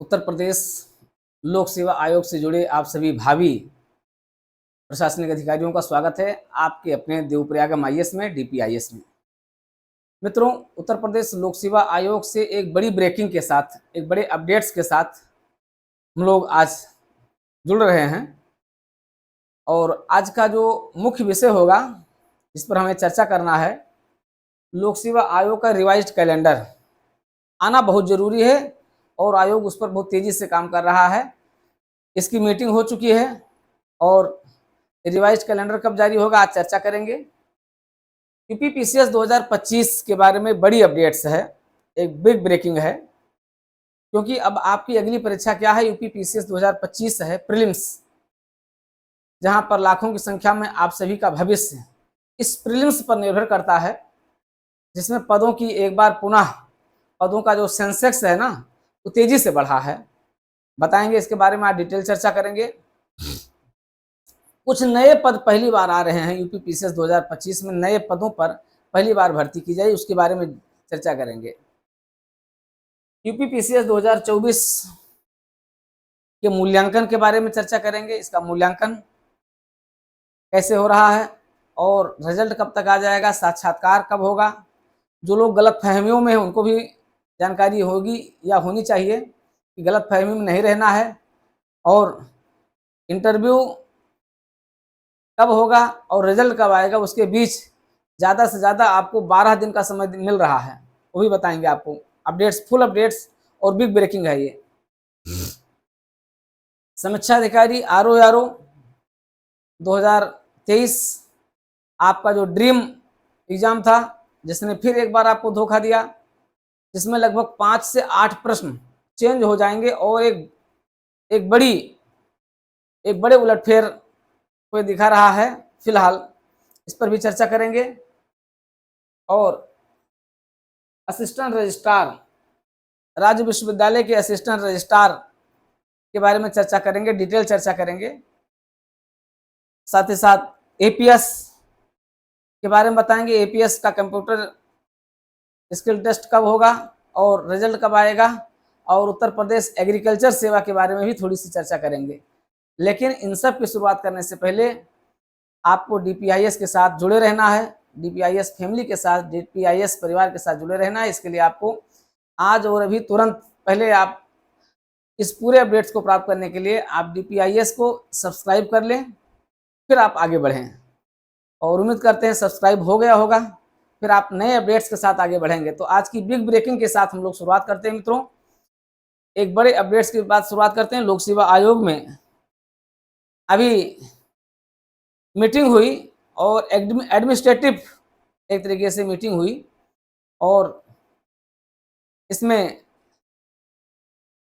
उत्तर प्रदेश लोक सेवा आयोग से जुड़े आप सभी भावी प्रशासनिक अधिकारियों का स्वागत है आपके अपने देवप्रयागम आईएएस में डीपीआईएस में। मित्रों, उत्तर प्रदेश लोक सेवा आयोग से एक बड़ी ब्रेकिंग के साथ, एक बड़े अपडेट्स के साथ हम लोग आज जुड़ रहे हैं और आज का जो मुख्य विषय होगा जिस पर हमें चर्चा करना है, लोक सेवा आयोग का रिवाइज्ड कैलेंडर आना बहुत जरूरी है और आयोग उस पर बहुत तेजी से काम कर रहा है। इसकी मीटिंग हो चुकी है और रिवाइज्ड कैलेंडर कब जारी होगा आज चर्चा करेंगे। यूपीपीसीएस 2025 के बारे में बड़ी अपडेट्स है, एक बिग ब्रेकिंग है, क्योंकि अब आपकी अगली परीक्षा क्या है, यूपीपीसीएस 2025 है, प्रीलिम्स, जहां पर लाखों की संख्या में आप सभी का भविष्य इस प्रीलिम्स पर निर्भर करता है, जिसमें पदों की एक बार पुनः पदों का जो सेंसेक्स है ना, वो तेजी से बढ़ा है। बताएंगे इसके बारे में आज डिटेल चर्चा करेंगे। कुछ नए पद पहली बार आ रहे हैं यूपीपीसीएस 2025 में, नए पदों पर पहली बार भर्ती की जाए, उसके बारे में चर्चा करेंगे। यूपीपीसीएस 2024 के मूल्यांकन के बारे में चर्चा करेंगे, इसका मूल्यांकन कैसे हो रहा है और रिजल्ट कब तक आ जाएगा, साक्षात्कार कब होगा, जो लोग गलत फहमियों में हैं उनको भी जानकारी होगी या होनी चाहिए कि गलत फहमी में नहीं रहना है, और इंटरव्यू कब होगा और रिजल्ट कब आएगा, उसके बीच ज़्यादा से ज़्यादा आपको 12 दिन का समय मिल रहा है, वो भी बताएंगे आपको। अपडेट्स, फुल अपडेट्स और बिग ब्रेकिंग है ये। समीक्षा अधिकारी आरओ 2023 आपका जो ड्रीम एग्जाम था, जिसने फिर एक बार आपको धोखा दिया, जिसमें लगभग 5 से 8 प्रश्न चेंज हो जाएंगे और एक बड़े उलटफेर को दिखा रहा है। फिलहाल इस पर भी चर्चा करेंगे और असिस्टेंट रजिस्ट्रार, राज्य विश्वविद्यालय के असिस्टेंट रजिस्ट्रार के बारे में चर्चा करेंगे, डिटेल चर्चा करेंगे। साथ ही साथ एपीएस के बारे में बताएंगे, एपीएस का कंप्यूटर स्किल टेस्ट कब होगा और रिजल्ट कब आएगा, और उत्तर प्रदेश एग्रीकल्चर सेवा के बारे में भी थोड़ी सी चर्चा करेंगे। लेकिन इन सब की शुरुआत करने से पहले आपको डीपीआईएस के साथ जुड़े रहना है, डीपीआईएस फैमिली के साथ, डीपीआईएस परिवार के साथ जुड़े रहना है। इसके लिए आपको आज और अभी तुरंत पहले आप इस पूरे अपडेट्स को प्राप्त करने के लिए आप डीपीआईएस को सब्सक्राइब कर लें, फिर आप आगे बढ़ें, और उम्मीद करते हैं सब्सक्राइब हो गया होगा, फिर आप नए अपडेट्स के साथ आगे बढ़ेंगे। तो आज की बिग ब्रेकिंग के साथ हम लोग शुरुआत करते हैं मित्रों। एक बड़े अपडेट्स के बाद शुरुआत करते हैं। लोक सेवा आयोग में अभी मीटिंग हुई और एडमिनिस्ट्रेटिव एक तरीके से मीटिंग हुई और इसमें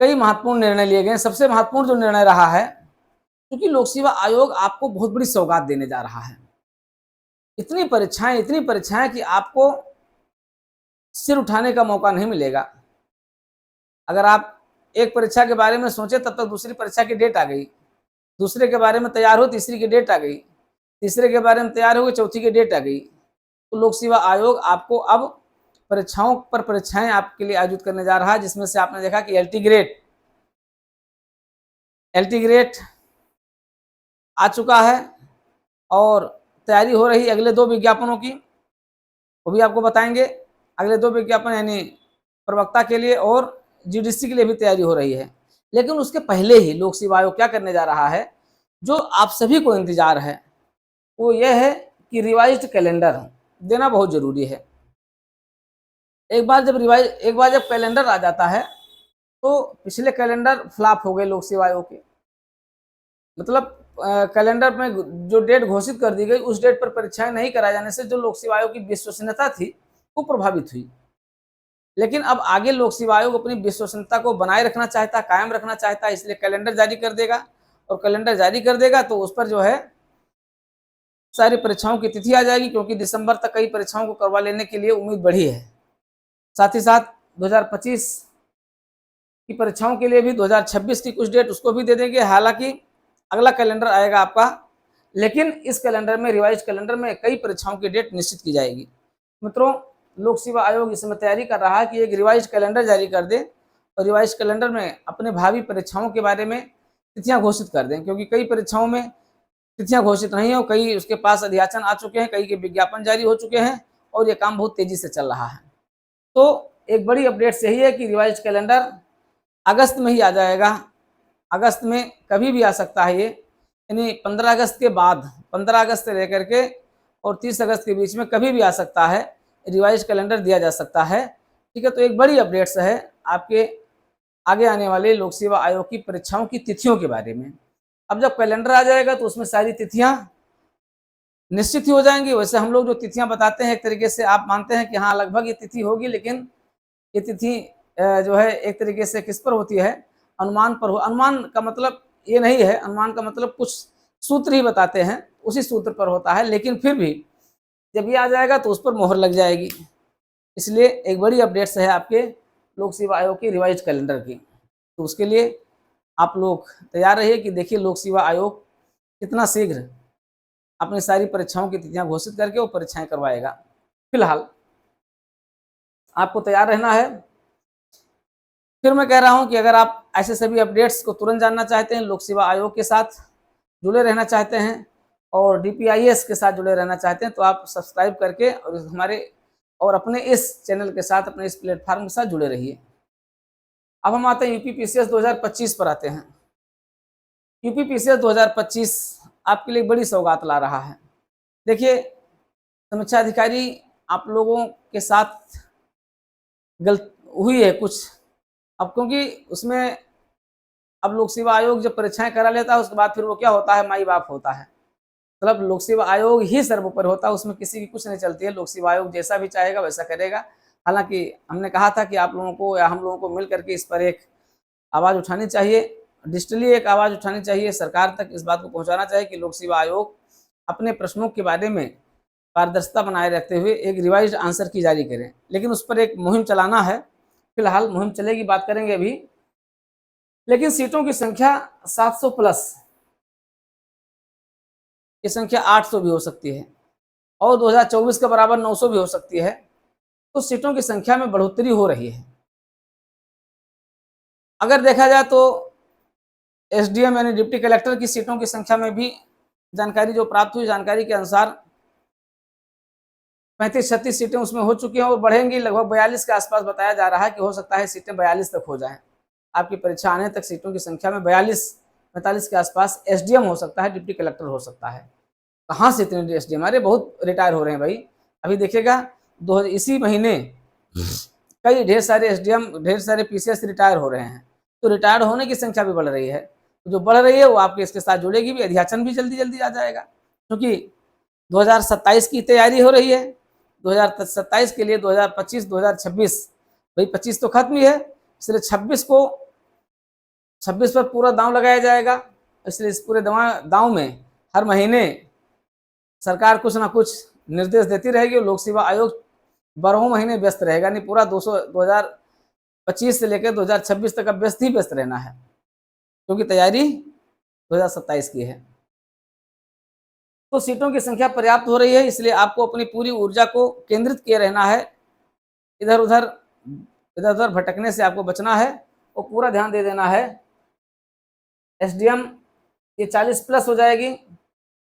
कई महत्वपूर्ण निर्णय लिए गए। सबसे महत्वपूर्ण जो निर्णय रहा है, क्योंकि लोक सेवा आयोग आपको बहुत बड़ी सौगात देने जा रहा है। इतनी परीक्षाएं कि आपको सिर उठाने का मौका नहीं मिलेगा। अगर आप एक परीक्षा के बारे में सोचे तब तक दूसरी परीक्षा की डेट आ गई, दूसरे के बारे में तैयार हो तीसरी की डेट आ गई, तीसरे के बारे में तैयार हो चौथी की डेट आ गई। तो लोक सेवा आयोग आपको अब परीक्षाओं पर परीक्षाएं आपके लिए आयोजित करने जा रहा है, जिसमें से आपने देखा कि एलटी ग्रेड आ चुका है और तैयारी हो रही अगले 2 विज्ञापनों की, वो भी आपको बताएंगे। अगले 2 विज्ञापन यानी प्रवक्ता के लिए और जीडीसी के लिए भी तैयारी हो रही है। लेकिन उसके पहले ही लोक सेवा आयोग क्या करने जा रहा है, जो आप सभी को इंतजार है, वो यह है कि रिवाइज्ड कैलेंडर देना बहुत जरूरी है। एक बार जब कैलेंडर आ जाता है तो पिछले कैलेंडर फ्लॉप हो गए लोक सेवा आयोग के, मतलब कैलेंडर में जो डेट घोषित कर दी गई उस डेट पर परीक्षाएं नहीं कराए जाने से जो लोक सेवा आयोग की विश्वसनीयता थी वो प्रभावित हुई। लेकिन अब आगे लोक सेवा आयोग अपनी विश्वसनीयता को बनाए रखना चाहता, कायम रखना चाहता है, इसलिए कैलेंडर जारी कर देगा, और कैलेंडर जारी कर देगा तो उस पर जो है सारी परीक्षाओं की तिथि आ जाएगी, क्योंकि दिसंबर तक कई परीक्षाओं को करवा लेने के लिए उम्मीद बढ़ी है। साथ ही साथ 2025 की परीक्षाओं के लिए भी 2026 की कुछ डेट उसको भी दे देंगे। हालांकि अगला कैलेंडर आएगा आपका, लेकिन इस कैलेंडर में, रिवाइज कैलेंडर में कई परीक्षाओं की डेट निश्चित की जाएगी। मित्रों, लोक सेवा आयोग इस समय तैयारी कर रहा है कि एक रिवाइज कैलेंडर जारी कर दे और रिवाइज कैलेंडर में अपने भावी परीक्षाओं के बारे में तिथियां घोषित कर दें, क्योंकि कई परीक्षाओं में तिथियां घोषित नहीं है और कई उसके पास अध्याचन आ चुके हैं, कई के विज्ञापन जारी हो चुके हैं और ये काम बहुत तेजी से चल रहा है। तो एक बड़ी अपडेट यही है कि रिवाइज कैलेंडर अगस्त में ही आ जाएगा। अगस्त में कभी भी आ सकता है ये, यानी 15 अगस्त के बाद, 15 अगस्त से लेकर के और 30 अगस्त के बीच में कभी भी आ सकता है, रिवाइज कैलेंडर दिया जा सकता है। ठीक है, तो एक बड़ी अपडेट्स है आपके आगे आने वाले लोक सेवा आयोग की परीक्षाओं की तिथियों के बारे में। अब जब कैलेंडर आ जाएगा तो उसमें सारी तिथियां निश्चित ही हो जाएंगी। वैसे हम लोग जो तिथियां बताते हैं एक तरीके से आप मानते हैं कि हाँ लगभग ये तिथि होगी, लेकिन ये तिथि जो है एक तरीके से किस पर होती है, अनुमान पर हो। अनुमान का मतलब ये नहीं है, अनुमान का मतलब कुछ सूत्र ही बताते हैं, उसी सूत्र पर होता है, लेकिन फिर भी जब ये आ जाएगा तो उस पर मोहर लग जाएगी। इसलिए एक बड़ी अपडेट्स है आपके लोक सेवा आयोग की रिवाइज कैलेंडर की। तो उसके लिए आप लोग तैयार रहिए कि देखिए लोक सेवा आयोग कितना शीघ्र अपनी सारी परीक्षाओं की तिथियां घोषित करके वो परीक्षाएं करवाएगा। फिलहाल आपको तैयार रहना है। फिर मैं कह रहा हूं कि अगर आप ऐसे सभी अपडेट्स को तुरंत जानना चाहते हैं, लोक सेवा आयोग के साथ जुड़े रहना चाहते हैं और DPIS के साथ जुड़े रहना चाहते हैं, तो आप सब्सक्राइब करके और हमारे और अपने इस चैनल के साथ, अपने इस प्लेटफॉर्म के साथ जुड़े रहिए। अब हम आते हैं UPPCS 2025 पर आते हैं। UPPCS 2025 आपके लिए बड़ी सौगात ला रहा है। देखिए, समीक्षा अधिकारी आप लोगों के साथ गलत हुई है कुछ, अब क्योंकि उसमें अब लोक सेवा आयोग जब परीक्षाएं करा लेता है उसके बाद फिर वो क्या होता है, माई बाप होता है। मतलब लोक सेवा आयोग ही सर्वोपरि होता है, उसमें किसी की कुछ नहीं चलती है। लोक सेवा आयोग जैसा भी चाहेगा वैसा करेगा। हालांकि हमने कहा था कि आप लोगों को या हम लोगों को मिल करके इस पर एक आवाज़ उठानी चाहिए, डिजिटली एक आवाज़ उठानी चाहिए, सरकार तक इस बात को पहुंचाना चाहिए कि लोक सेवा आयोग अपने प्रश्नों के बारे में पारदर्शिता बनाए रखते हुए एक रिवाइज्ड आंसर की जारी करें। लेकिन उस पर एक मुहिम चलाना है, फिलहाल मुहिम चलेगी, बात करेंगे अभी। लेकिन सीटों की संख्या 700 प्लस, ये संख्या 800 भी हो सकती है और 2024 के बराबर 900 भी हो सकती है। तो सीटों की संख्या में बढ़ोतरी हो रही है। अगर देखा जाए तो SDM यानी डिप्टी कलेक्टर की सीटों की संख्या में भी जानकारी जो प्राप्त हुई, जानकारी के अनुसार 35-36 सीटें उसमें हो चुकी हैं और बढ़ेंगी, लगभग 42 के आसपास बताया जा रहा है कि हो सकता है सीटें 42 तक हो जाएं। आपकी परीक्षा आने तक सीटों की संख्या में 42-45 के आसपास SDM हो सकता है, डिप्टी कलेक्टर हो सकता है। कहाँ से इतने SDM? अरे बहुत रिटायर हो रहे हैं भाई। अभी देखिएगा इसी महीने कई ढेर सारे SDM, ढेर सारे PCS रिटायर हो रहे हैं। तो रिटायर होने की संख्या भी बढ़ रही है। तो जो बढ़ रही है वो आपके इसके साथ जुड़ेगी भी, अध्याचन भी जल्दी जल्दी आ जाएगा, क्योंकि 2027 की तैयारी हो रही है। 2027 के लिए 2025, 2026, भाई 25 तो खत्म ही है, इसलिए 26 पर पूरा दांव लगाया जाएगा। इसलिए इस पूरे दांव में हर महीने सरकार कुछ ना कुछ निर्देश देती रहेगी और लोक सेवा आयोग 12 महीने व्यस्त रहेगा। नहीं, पूरा 2025 से लेकर 2026 तक अब व्यस्त ही व्यस्त रहना है, क्योंकि तैयारी 2027 की है। तो सीटों की संख्या पर्याप्त हो रही है, इसलिए आपको अपनी पूरी ऊर्जा को केंद्रित किए रहना है। इधर उधर भटकने से आपको बचना है और पूरा ध्यान दे देना है। SDM ये 40 प्लस हो जाएगी।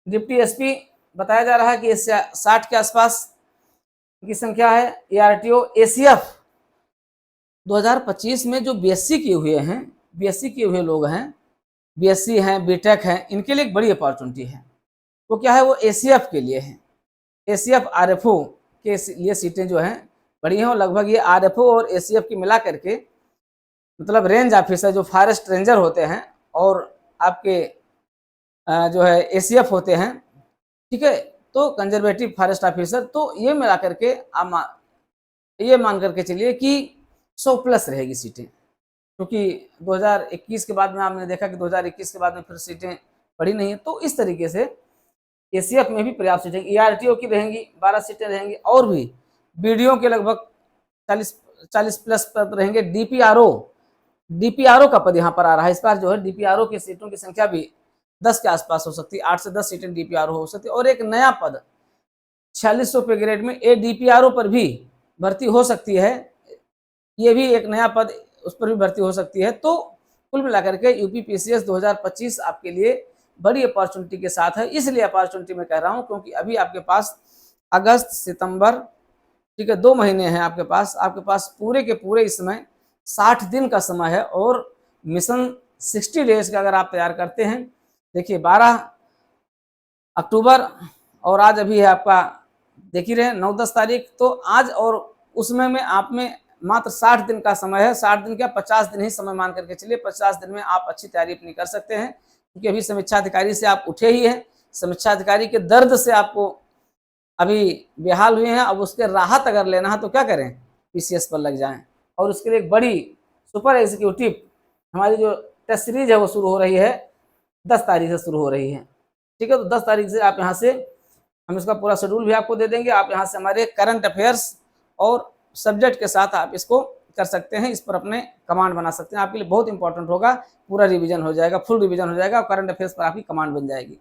डिप्टी SP बताया जा रहा है कि 60 के आसपास की संख्या है। ARTO ACF 2025 में जो BSc किए हुए हैं, BSc किए हुए लोग हैं, BSc हैं, BTech हैं, इनके लिए एक बड़ी अपॉर्चुनिटी है। वो क्या है, वो ACF के लिए है। ACF RFO के लिए सीटें जो हैं बड़ी हैं और लगभग ये RFO और ACF की मिला करके, मतलब रेंज ऑफिसर जो फॉरेस्ट रेंजर होते हैं और आपके जो है ACF होते हैं, ठीक है, तो कंजर्वेटिव फॉरेस्ट ऑफिसर, तो ये मिला करके आप ये मान करके चलिए कि 100 प्लस रहेगी सीटें। क्योंकि 2021 के बाद में आपने देखा कि 2021 के बाद में फिर सीटें बढ़ी नहीं है। तो इस तरीके से ACF में भी पर्याप्त सीटें, ARTO की रहेंगी 12 सीटें रहेंगी और भी BDO के लगभग 40 प्लस पद रहेंगे। DPRO का पद यहाँ पर आ रहा है। इस बार जो है DPRO की सीटों की संख्या भी 10 के आसपास हो सकती है, 8 से 10 सीटें DPRO हो सकती है। और एक नया पद 4600 पे ग्रेड में ADPRO पर भी भर्ती हो सकती है। ये भी एक नया पद उस पर भी भर्ती हो सकती है। तो कुल मिलाकर के यूपीपीसीएस 2025 आपके लिए बड़ी अपॉर्चुनिटी के साथ है। इसलिए अपॉर्चुनिटी मैं कह रहा हूं क्योंकि अभी आपके पास अगस्त, सितंबर, ठीक है, 2 महीने हैं आपके पास पूरे के पूरे इसमें 60 दिन का समय है। और मिशन 60 डेज का अगर आप तैयार करते हैं, देखिए 12 अक्टूबर और आज अभी है आपका, देख ही रहे 9-10 तारीख, तो आज और उसमें में आप में मात्र 60 दिन का समय है। 60 दिन क्या, 50 दिन ही समय मान करके चलिए। 50 दिन में आप अच्छी तैयारी अपनी कर सकते हैं, क्योंकि अभी समीक्षा अधिकारी से आप उठे ही हैं। समीक्षा अधिकारी के दर्द से आपको अभी बेहाल हुए हैं। अब उसके राहत अगर लेना है तो क्या करें, पीसीएस पर लग जाएं। और उसके लिए एक बड़ी सुपर एग्जीक्यूटिव हमारी जो टेस्ट सीरीज है वो शुरू हो रही है, 10 तारीख से शुरू हो रही है, ठीक है। तो 10 तारीख से आप यहाँ से, हम इसका पूरा शेड्यूल भी आपको दे देंगे। आप यहाँ से हमारे करंट अफेयर्स और सब्जेक्ट के साथ आप इसको कर सकते हैं, इस पर अपने कमांड बना सकते हैं। आपके लिए बहुत इंपॉर्टेंट होगा, पूरा रिवीजन हो जाएगा, फुल रिवीजन हो जाएगा और करंट अफेयर्स पर आपकी कमांड बन जाएगी।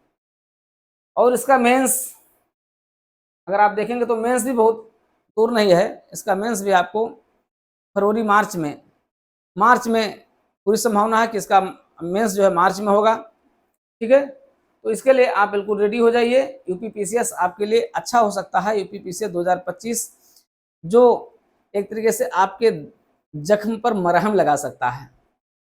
और इसका मेंस अगर आप देखेंगे तो मेंस भी बहुत दूर नहीं है। इसका मेंस भी आपको फरवरी मार्च में पूरी संभावना है कि इसका मेंस जो है मार्च में होगा, ठीक है। तो इसके लिए आप बिल्कुल रेडी हो जाइए। यूपीपीसीएस आपके लिए अच्छा हो सकता है। यूपीपीसीएस 2025 जो एक तरीके से आपके जख्म पर मरहम लगा सकता है।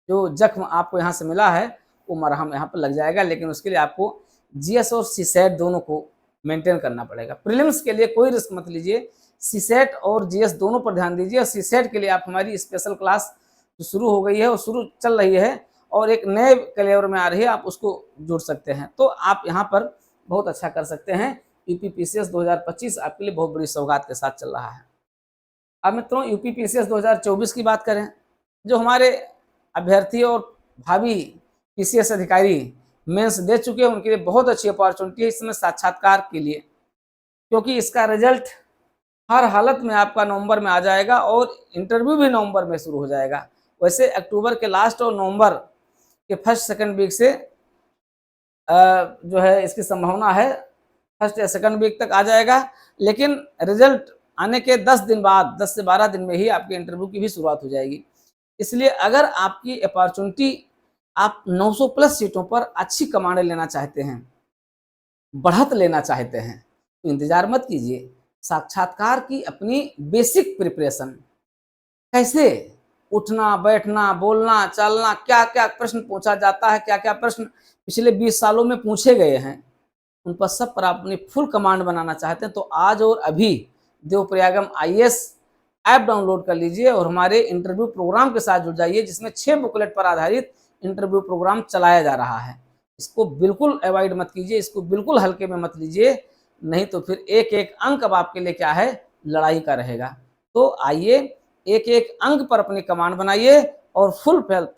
जो जख्म आपको यहाँ से मिला है वो मरहम यहाँ पर लग जाएगा, लेकिन उसके लिए आपको जीएस और सीसेट दोनों को मेंटेन करना पड़ेगा। प्रीलिम्स के लिए कोई रिस्क मत लीजिए, सीसेट और जीएस दोनों पर ध्यान दीजिए। और सीसेट के लिए आप हमारी स्पेशल क्लास जो शुरू हो गई है, वो शुरू चल रही है और एक नए कलेवर में आ रही है, आप उसको जुड़ सकते हैं। तो आप यहाँ पर बहुत अच्छा कर सकते हैं। यूपीपीसीएस 2025 आपके लिए बहुत बड़ी सौगात के साथ चल रहा है। अब मित्रों, यूपीपीसीएस 2024 की बात करें, जो हमारे अभ्यर्थी और भावी पीसीएस अधिकारी मेंस दे चुके हैं, उनके लिए बहुत अच्छी अपॉर्चुनिटी है इसमें साक्षात्कार के लिए, क्योंकि इसका रिजल्ट हर हालत में आपका नवंबर में आ जाएगा और इंटरव्यू भी नवंबर में शुरू हो जाएगा। वैसे अक्टूबर के लास्ट और नवंबर के फर्स्ट सेकंड वीक से जो है इसकी संभावना है फर्स्ट या सेकंड वीक तक आ जाएगा, लेकिन रिजल्ट आने के 10 दिन बाद, 10 से 12 दिन में ही आपके इंटरव्यू की भी शुरुआत हो जाएगी। इसलिए अगर आपकी अपॉर्चुनिटी, आप 900 प्लस सीटों पर अच्छी कमांड लेना चाहते हैं, बढ़त लेना चाहते हैं, तो इंतजार मत कीजिए। साक्षात्कार की अपनी बेसिक प्रिपरेशन, कैसे उठना, बैठना, बोलना, चलना, क्या क्या प्रश्न पूछा जाता है, क्या क्या प्रश्न पिछले 20 सालों में पूछे गए हैं, उन पर सब पर आप अपनी फुल कमांड बनाना चाहते हैं तो आज और अभी देवप्रयागम आईएएस ऐप डाउनलोड कर लीजिए और हमारे इंटरव्यू प्रोग्राम के साथ जुड़ जाइए, जिसमें 6 बुकलेट पर आधारित इंटरव्यू प्रोग्राम चलाया जा रहा है। इसको बिल्कुल अवॉइड मत कीजिए, इसको बिल्कुल हल्के में मत लीजिए, नहीं तो फिर एक एक अंक अब आपके लिए क्या है, लड़ाई का रहेगा। तो आइए, एक एक अंक पर अपनी कमांड बनाइए और फुल हेल्प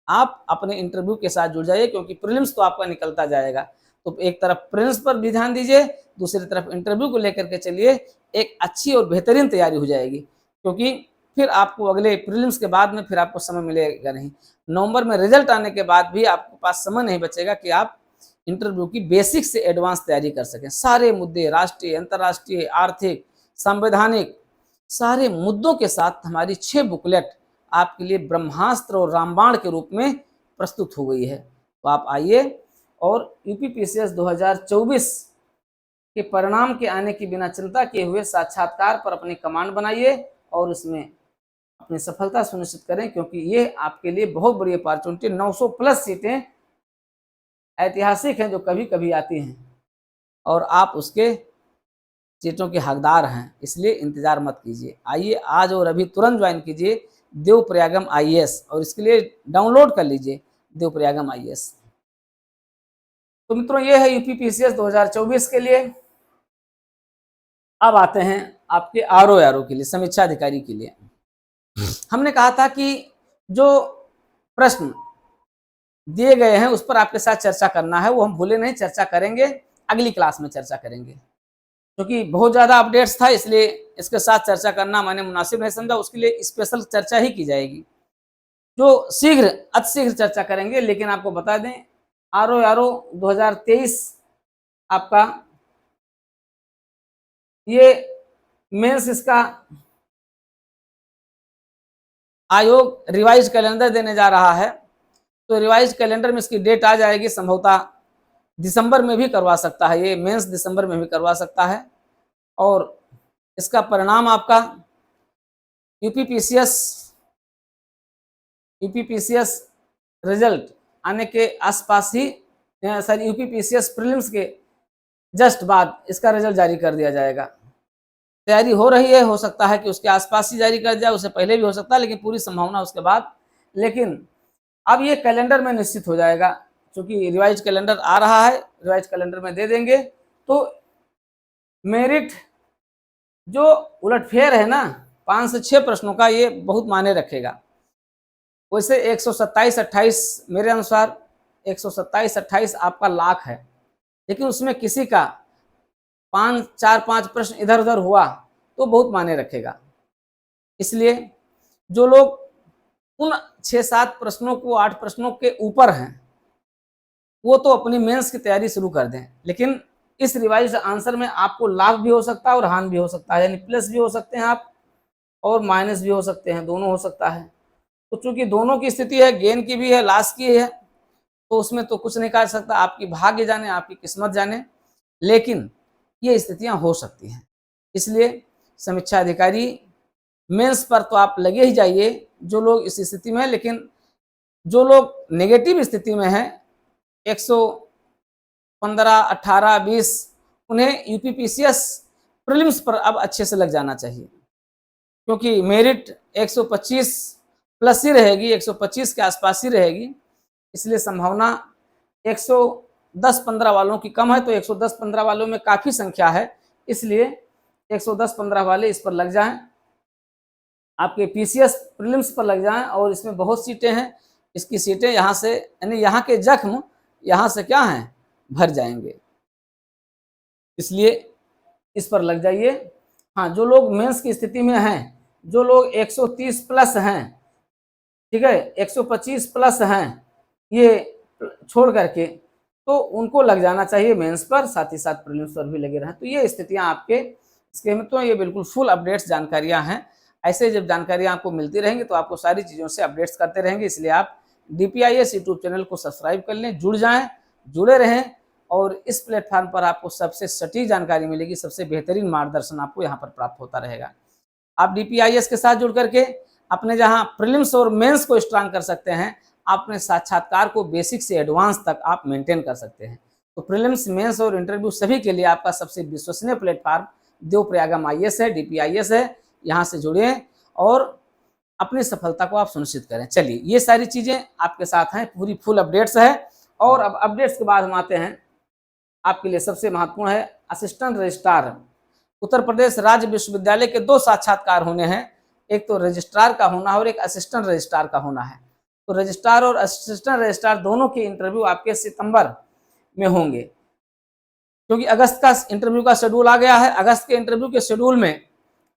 आप अपने इंटरव्यू के साथ जुड़ जाइए, क्योंकि प्रीलिम्स तो आपका निकलता जाएगा। तो एक तरफ प्रीलिम्स पर भी ध्यान दीजिए, दूसरी तरफ इंटरव्यू को लेकर के चलिए, एक अच्छी और बेहतरीन तैयारी हो जाएगी। क्योंकि फिर आपको अगले प्रीलिम्स के बाद में फिर आपको समय मिलेगा नहीं। नवंबर में रिजल्ट आने के बाद भी आपके पास समय नहीं बचेगा कि आप इंटरव्यू की बेसिक से एडवांस तैयारी कर सकें। सारे मुद्दे, राष्ट्रीय, अंतर्राष्ट्रीय, आर्थिक, संवैधानिक, सारे मुद्दों के साथ हमारी 6 बुकलेट आपके लिए ब्रह्मास्त्र और रामबाण के रूप में प्रस्तुत हो गई है। तो आप आइए और यूपीपीसीएस 2024 के परिणाम के आने की बिना चिंता किए हुए साक्षात्कार पर अपनी कमांड बनाइए और इसमें अपनी सफलता सुनिश्चित करें, क्योंकि ये आपके लिए बहुत बड़ी अपॉर्चुनिटी। 900 प्लस सीटें ऐतिहासिक हैं जो कभी कभी आती हैं और आप उसके सीटों के हकदार हैं, इसलिए इंतजार मत कीजिए। आइए आज और अभी तुरंत ज्वाइन कीजिए देवप्रयागम आईएएस और इसके लिए डाउनलोड कर लीजिए देवप्रयागम आईएएस। तो मित्रों, ये है यूपीपीसीएस 2024 के लिए। अब आते हैं आपके आरओ के लिए, समीक्षा अधिकारी के लिए। हमने कहा था कि जो प्रश्न दिए गए हैं उस पर आपके साथ चर्चा करना है, वो हम भूले नहीं, चर्चा करेंगे, अगली क्लास में चर्चा करेंगे, क्योंकि बहुत ज़्यादा अपडेट्स था, इसलिए इसके साथ चर्चा करना मैंने मुनासिब नहीं समझा। उसके लिए स्पेशल चर्चा ही की जाएगी, जो अतिशीघ्र चर्चा करेंगे। लेकिन आपको बता दें, आरओ 2023 आपका ये मेंस इसका आयोग रिवाइज कैलेंडर देने जा रहा है, तो रिवाइज कैलेंडर में इसकी डेट आ जाएगी, संभवतः दिसंबर में भी करवा सकता है, ये मेंस दिसंबर में भी करवा सकता है। और इसका परिणाम आपका यूपीपीसीएस रिजल्ट आने के आसपास ही, सॉरी यूपीपीसीएस प्रीलिम्स के जस्ट बाद इसका रिजल्ट जारी कर दिया जाएगा। तैयारी हो रही है, हो सकता है कि उसके आसपास ही जारी कर जाए, उससे पहले भी हो सकता है, लेकिन पूरी संभावना उसके बाद। लेकिन अब ये कैलेंडर में निश्चित हो जाएगा, क्योंकि रिवाइज कैलेंडर आ रहा है, रिवाइज कैलेंडर में दे देंगे। तो मेरिट जो उलटफेर है ना 5 से 6 प्रश्नों का, ये बहुत मायने रखेगा। वैसे 127-28 मेरे अनुसार 127-28 आपका लाख है, लेकिन उसमें किसी का 4-5 प्रश्न इधर उधर हुआ तो बहुत मायने रखेगा। इसलिए जो लोग उन 6-7 प्रश्नों को 8 प्रश्नों के ऊपर हैं, वो तो अपनी मेंस की तैयारी शुरू कर दें। लेकिन इस रिवाइज्ड आंसर में आपको लाभ भी हो सकता है और हानि भी हो सकता है, यानी प्लस भी हो सकते हैं आप और माइनस भी हो सकते हैं, दोनों हो सकता है। तो चूंकि दोनों की स्थिति है, गेन की भी है, लॉस की है, तो उसमें तो कुछ नहीं कर सकता, आपकी भाग्य जाने, आपकी किस्मत जाने, लेकिन ये स्थितियां हो सकती हैं। इसलिए समीक्षा अधिकारी मेंस पर तो आप लगे ही जाइए जो लोग इस स्थिति में हैं। लेकिन जो लोग नेगेटिव स्थिति में हैं 115, 18, 20, उन्हें यूपीपीसीएस प्रीलिम्स पर अब अच्छे से लग जाना चाहिए, क्योंकि मेरिट 125 प्लस ही रहेगी, 125 के आसपास ही रहेगी। इसलिए संभावना 110-15 वालों की कम है, तो 110-15 वालों में काफ़ी संख्या है, इसलिए 110-15 वाले इस पर लग जाएं, आपके पीसीएस प्रीलिम्स पर लग जाएं। और इसमें बहुत सीटें हैं, इसकी सीटें यहाँ से, यानी यहाँ के जख्म यहाँ से क्या हैं, भर जाएंगे, इसलिए इस पर लग जाइए। हाँ, जो लोग मेंस की स्थिति में हैं, जो लोग 130 प्लस हैं, ठीक है, 125 प्लस हैं, ये छोड़ करके, तो उनको लग जाना चाहिए मेंस पर, साथ ही साथ प्रीलिम्स पर भी लगे रहें। तो ये स्थितियां आपके इसके में, तो ये बिल्कुल फुल अपडेट्स जानकारियां हैं। ऐसे जब जानकारियां आपको मिलती रहेंगी तो आपको सारी चीज़ों से अपडेट्स करते रहेंगे। इसलिए आप DPIS यूट्यूब चैनल को सब्सक्राइब कर लें, जुड़ जाएँ, जुड़े रहें, और इस प्लेटफॉर्म पर आपको सबसे सटीक जानकारी मिलेगी, सबसे बेहतरीन मार्गदर्शन आपको यहाँ पर प्राप्त होता रहेगा। आप DPIS के साथ जुड़ करके अपने जहाँ प्रीलिम्स और मेंस को स्ट्रांग कर सकते हैं, अपने साक्षात्कार को बेसिक से एडवांस तक आप मेंटेन कर सकते हैं। तो प्रीलिम्स, मेंस और इंटरव्यू सभी के लिए आपका सबसे विश्वसनीय प्लेटफॉर्म देवप्रयागम IAS है, DPIS है। यहाँ से जुड़े और अपनी सफलता को आप सुनिश्चित करें। चलिए, ये सारी चीज़ें आपके साथ हैं, पूरी फुल अपडेट्स है। और अब अपडेट्स के बाद हम आते हैं, आपके लिए सबसे महत्वपूर्ण है असिस्टेंट रजिस्ट्रार। उत्तर प्रदेश राज्य विश्वविद्यालय के 2 साक्षात्कार होने हैं, एक तो रजिस्ट्रार का होना है और एक असिस्टेंट रजिस्ट्रार का होना है। तो रजिस्ट्रार और असिस्टेंट रजिस्ट्रार दोनों के इंटरव्यू आपके सितंबर में होंगे, क्योंकि अगस्त का इंटरव्यू का शेड्यूल आ गया है। अगस्त के इंटरव्यू के शेड्यूल में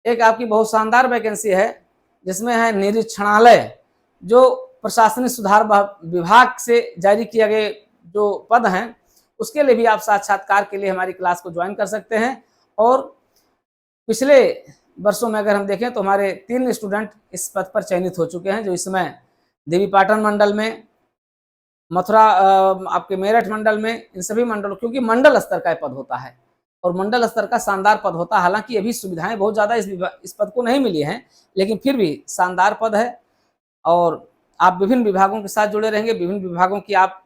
एक आपकी बहुत शानदार वैकेंसी है, जिसमें है निरीक्षणालय, जो प्रशासनिक सुधार विभाग से जारी किए गए जो पद हैं, उसके लिए भी आप साक्षात्कार के लिए हमारी क्लास को ज्वाइन कर सकते हैं। और पिछले वर्षों में अगर हम देखें तो हमारे 3 स्टूडेंट इस पद पर चयनित हो चुके हैं, जो इसमें देवीपाटन मंडल में, मथुरा, आपके मेरठ मंडल में, इन सभी मंडलों, क्योंकि मंडल स्तर का पद होता है और मंडल स्तर का शानदार पद होता है। हालांकि अभी सुविधाएं बहुत ज़्यादा इस पद को नहीं मिली हैं, लेकिन फिर भी शानदार पद है। और आप विभिन्न विभागों के साथ जुड़े रहेंगे, विभिन्न विभागों की आप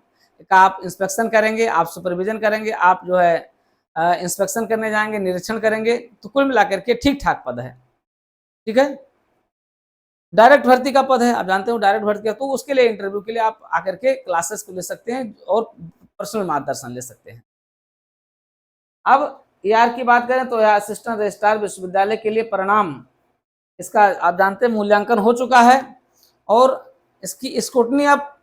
इंस्पेक्शन करेंगे, आप सुपरविजन करेंगे, आप जो है इंस्पेक्शन करने जाएंगे, निरीक्षण करेंगे। तो कुल मिलाकर के ठीक ठाक पद है, ठीक है। डायरेक्ट भर्ती का पद है, आप जानते हो डायरेक्ट भर्ती का, तो उसके लिए इंटरव्यू के लिए आप आकर के क्लासेस को ले सकते हैं और पर्सनल मार्गदर्शन ले सकते हैं। अब AR की बात करें तो असिस्टेंट रजिस्ट्रार विश्वविद्यालय के लिए परिणाम, इसका आप जानते हैं मूल्यांकन हो चुका है और इसकी स्क्रूटनी अब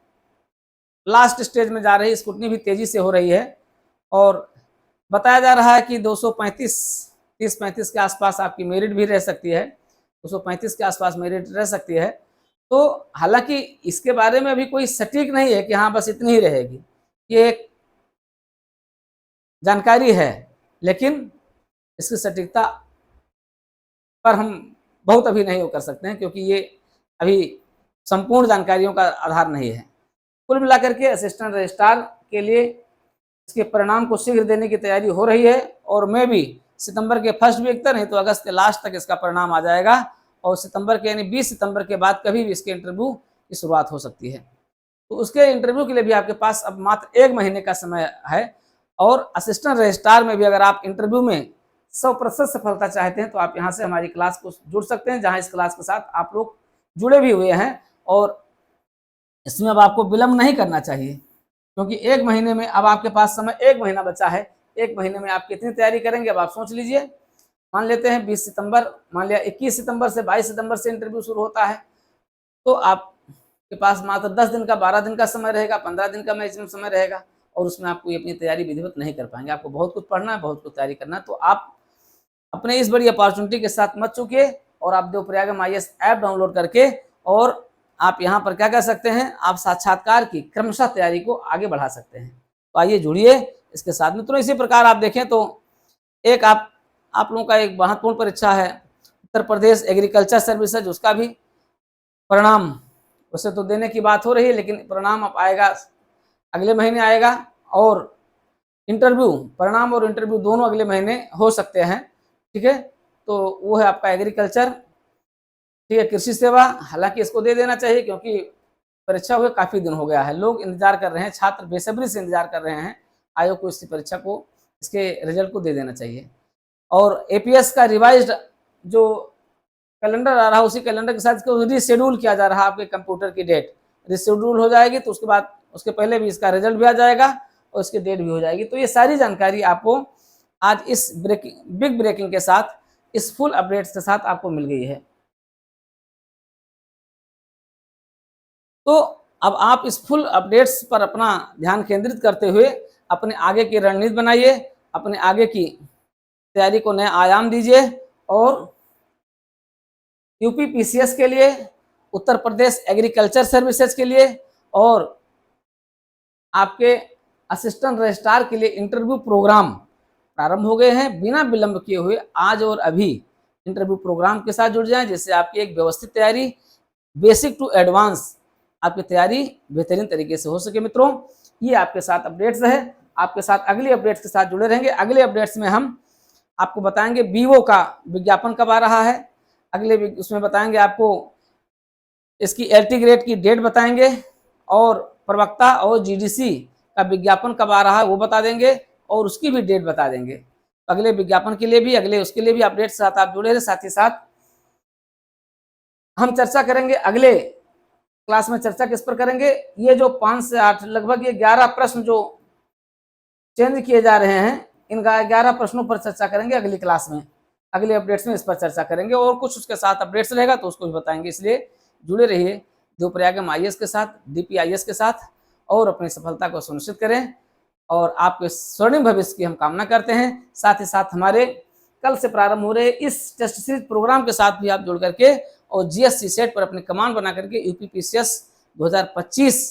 लास्ट स्टेज में जा रही है। स्क्रूटनी भी तेजी से हो रही है और बताया जा रहा है कि 235 के आसपास आपकी मेरिट भी रह सकती है, 235 के आसपास मेरिट रह सकती है। तो हालांकि इसके बारे में अभी कोई सटीक नहीं है कि हाँ बस इतनी ही रहेगी, ये एक जानकारी है, लेकिन इसकी सटीकता पर हम बहुत अभी नहीं कर सकते हैं, क्योंकि ये अभी संपूर्ण जानकारियों का आधार नहीं है। कुल मिलाकर के असिस्टेंट रजिस्ट्रार के लिए इसके परिणाम को शीघ्र देने की तैयारी हो रही है और मैं भी सितंबर के फर्स्ट वीक तक नहीं तो अगस्त के लास्ट तक इसका परिणाम आ जाएगा और सितंबर के यानी 20 सितंबर के बाद कभी भी इसके इंटरव्यू की शुरुआत हो सकती है। तो उसके इंटरव्यू के लिए भी आपके पास अब मात्र 1 महीने का समय है और असिस्टेंट रजिस्ट्रार में भी अगर आप इंटरव्यू में 100% सफलता चाहते हैं तो आप यहाँ से हमारी क्लास को जुड़ सकते हैं, जहाँ इस क्लास के साथ आप लोग जुड़े भी हुए हैं और इसमें अब आपको विलंब नहीं करना चाहिए क्योंकि 1 महीने में अब आपके पास समय 1 महीना बचा है। 1 महीने में आप कितनी तैयारी करेंगे अब आप सोच लीजिए। मान लेते हैं 20 सितंबर, मान लिया 21 सितंबर से 22 सितंबर से इंटरव्यू शुरू होता है तो आपके पास मात्र 10 दिन का 12 दिन का समय रहेगा, 15 दिन का मैक्सिमम समय रहेगा और उसमें आप कोई अपनी तैयारी विधिवत नहीं कर पाएंगे। आपको बहुत कुछ पढ़ना है, बहुत कुछ तैयारी करना है। तो आप अपने इस बड़ी अपॉर्चुनिटी के साथ मत चूकिए और आप देवप्रयागम IAS ऐप डाउनलोड करके और आप यहाँ पर क्या कर सकते हैं, आप साक्षात्कार की क्रमशः तैयारी को आगे बढ़ा सकते हैं। तो आइए जुड़िए इसके साथ। मित्रों इसी प्रकार आप देखें तो एक आप लोगों का एक महत्वपूर्ण परीक्षा है उत्तर प्रदेश एग्रीकल्चर सर्विसेज, उसका भी परिणाम वैसे तो देने की बात हो रही है लेकिन परिणाम अब आएगा अगले महीने आएगा और इंटरव्यू परिणाम और इंटरव्यू दोनों अगले महीने हो सकते हैं। ठीक है, तो वो है आपका एग्रीकल्चर, ठीक है, कृषि सेवा। हालांकि इसको दे देना चाहिए क्योंकि परीक्षा हुए काफ़ी दिन हो गया है, लोग इंतजार कर रहे हैं, छात्र बेसब्री से इंतजार कर रहे हैं। आयोग को इस परीक्षा को इसके रिजल्ट को दे देना चाहिए। और APS का रिवाइज्ड जो कैलेंडर आ रहा है उसी कैलेंडर के साथ इसको रिशेड्यूल किया जा रहा है। आपके कंप्यूटर की डेट रिशेड्यूल हो जाएगी तो उसके बाद उसके पहले भी इसका रिजल्ट भी आ जाएगा और इसकी डेट भी हो जाएगी। तो ये सारी जानकारी आपको आज इस बिग ब्रेकिंग के साथ, इस फुल अपडेट्स के साथ आपको मिल गई है। तो अब आप इस फुल अपडेट्स पर अपना ध्यान केंद्रित करते हुए अपने आगे की रणनीति बनाइए, अपने आगे की तैयारी को नया आयाम दीजिए और UP PCS के लिए, उत्तर प्रदेश एग्रीकल्चर सर्विसेज के लिए और आपके असिस्टेंट रजिस्ट्रार के लिए इंटरव्यू प्रोग्राम प्रारंभ हो गए हैं। बिना विलंब किए हुए आज और अभी इंटरव्यू प्रोग्राम के साथ जुड़ जाएं जिससे आपकी एक व्यवस्थित तैयारी बेसिक टू एडवांस आपकी तैयारी बेहतरीन तरीके से हो सके। मित्रों ये आपके साथ अपडेट्स है, आपके साथ अगली अपडेट्स के साथ जुड़े रहेंगे। अगले अपडेट्स में हम आपको बताएंगे BO का विज्ञापन कब आ रहा है, अगले उसमें बताएंगे आपको इसकी LT ग्रेड की डेट बताएंगे और प्रवक्ता और GDC का विज्ञापन कब आ रहा है वो बता देंगे और उसकी भी डेट बता देंगे। अगले विज्ञापन के लिए भी उसके लिए भी अपडेट के साथ आप जुड़े रहे। साथ ही साथ हम चर्चा करेंगे, अगले क्लास में चर्चा किस पर करेंगे, ये जो 5 से 8 लगभग ये 11 प्रश्न जो चेंज किए जा रहे हैं इनका 11 प्रश्नों पर चर्चा करेंगे अगली क्लास में। अगले अपडेट्स में इस पर चर्चा करेंगे और कुछ उसके साथ अपडेट्स रहेगा तो उसको भी बताएंगे। इसलिए जुड़े रहिए देवप्रयागम IAS के साथ, DP IAS के साथ और अपनी सफलता को सुनिश्चित करें और आपके स्वर्णिम भविष्य की हम कामना करते हैं। साथ ही साथ हमारे कल से प्रारंभ हो रहे इस टेस्ट सीरीज प्रोग्राम के साथ भी आप जुड़ करके और GSC सेट पर अपनी कमांड बना करके UP PCS 2025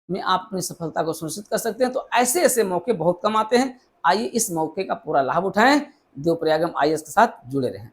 में आप अपनी सफलता को सुनिश्चित कर सकते हैं। तो ऐसे ऐसे मौके बहुत कम आते हैं, आइए इस मौके का पूरा लाभ उठाएं। देवप्रयागम IAS के साथ जुड़े रहें।